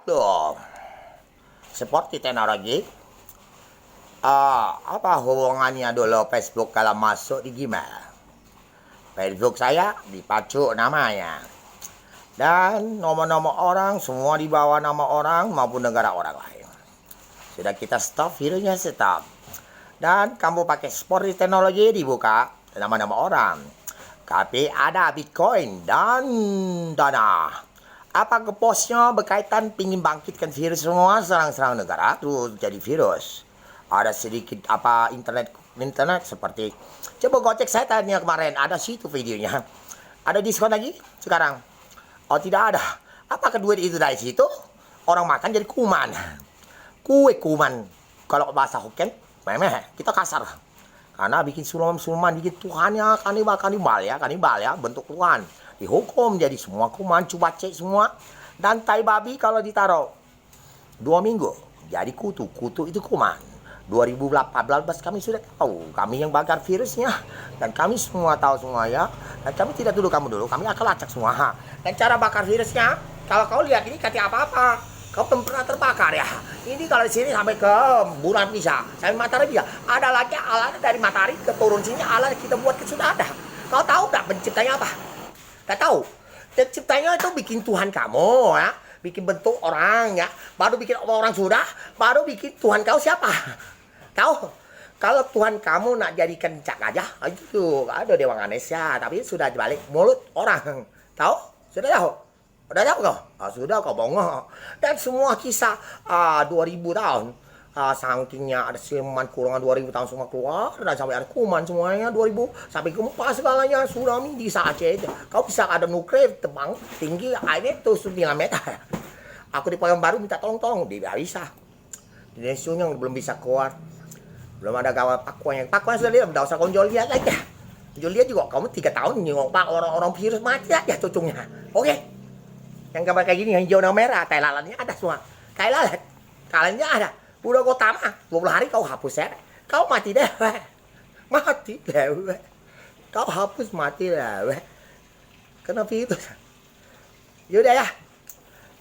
tuh. Seperti teknologi. Apa hubungannya dulu Facebook kalau masuk di Gmail? Facebook saya dipacu namanya. Dan nomor-nomor orang semua di bawah nama orang maupun negara orang lain. Sudah kita stop, virusnya stop. Dan kamu pakai seperti teknologi dibuka nama-nama orang. Tapi ada Bitcoin dan Dana. Apa ke posnya berkaitan pingin bangkitkan virus semua serang-serang negara terus jadi virus. Ada sedikit internet seperti coba Gojek saya tanya kemarin ada situ videonya. Ada diskon lagi sekarang? Oh tidak ada. Apa kedua itu dari situ? Orang makan jadi kuman. Kue kuman. Kalau bahasa Hokkien, memeh kita kasar. Karena bikin suluman-suluman, bikin Tuhannya kanibal ya, bentuk Tuhan. Dihukum jadi semua kuman, coba cek semua. Dan tai babi kalau ditaruh 2 minggu jadi kutu itu kuman. 2018 kami sudah tahu, kami yang bakar virusnya dan kami semua tahu semua ya. Dan kami tidak dulu kamu dulu, kami akan lacak semua. Dan cara bakar virusnya, kalau kau lihat ini kata apa-apa, kau belum pernah terbakar ya. Ini kalau di sini sampai ke bulan bisa, sampai matahari bisa. Ada lagi alat dari matahari ke turun sini, alat kita buat sudah ada. Kau tahu nggak penciptanya apa? Nggak tahu. Penciptanya itu bikin Tuhan kamu ya. Bikin bentuk orang ya, baru bikin orang sudah, baru bikin Tuhan kau siapa? Tahu? Kalau Tuhan kamu nak jadi kencak aja, itu ada Dewa Ganesha, tapi sudah dibalik mulut orang. Tahu? Sudah tahu? Udah tahu kau? Sudah kau bongong. Dan semua kisah 2000 tahun, saking,nya ada siluman kurungan 2000 tahun semua keluar, dan sampai ada kuman semuanya 2000, sampai gempa segalanya, tsunami di Aceh. Kau bisa ada nuklir tebang tinggi airnya tuh 9 meter. Aku di Pekanbaru minta tolong, dia bisa. Di Indonesia belum bisa keluar. Belum ada kawan Pakuan sudah lihat, tidak usah kau jual lihat aja. Jual lihat juga kamu 3 tahun nyengok pak orang-orang virus mati aja cucunya. Oke. Yang gambar kayak gini hijau dan merah, tai lalatnya ada semua. Tai lalat, kaliannya ada. Udah kau tamat, 20 hari kau hapus ya. Kau mati deh. Mati deh. Kau hapus mati deh. Kenapa itu? Yaudah ya.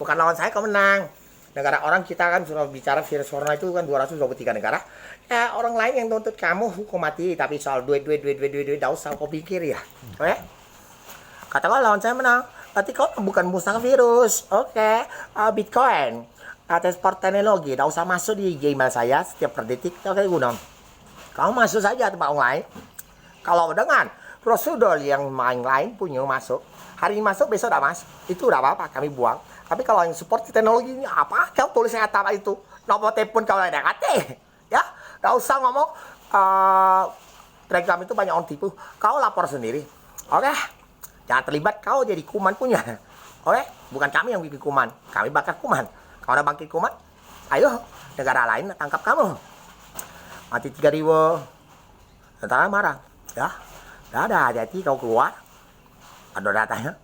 Bukan lawan saya kau menang. Negara orang kita kan sudah bicara virus corona itu kan 223 negara. Ya orang lain yang tuntut kamu hukum mati, tapi soal duit, tidak usah kau pikir ya. Oke? Kata kau lawan saya menang. Berarti kau bukan musnah virus. Oke. Bitcoin. Transport teknologi. Tidak usah masuk di Gmail saya setiap per detik. Oke guna. Kau masuk saja tempat online. Kalau dengan prosedur yang main lain punya masuk. Hari ini masuk, besok tidak masuk. Itu udah apa-apa, kami buang. Tapi kalau yang support teknologi ini apa? Kau tulis yang apa itu? Nomor telepon kau ada kate. Ya, tidak usah ngomong. Telegram itu banyak orang tipu. Kau lapor sendiri. Oke? Jangan terlibat kau jadi kuman punya. Oke? Bukan kami yang bikin kuman. Kami bakar kuman. Kau udah bangkit kuman? Ayo, negara lain tangkap kamu. Mati 3.000. Tentara marah. Ya, dah ada hati-hati kau keluar. Ada datanya.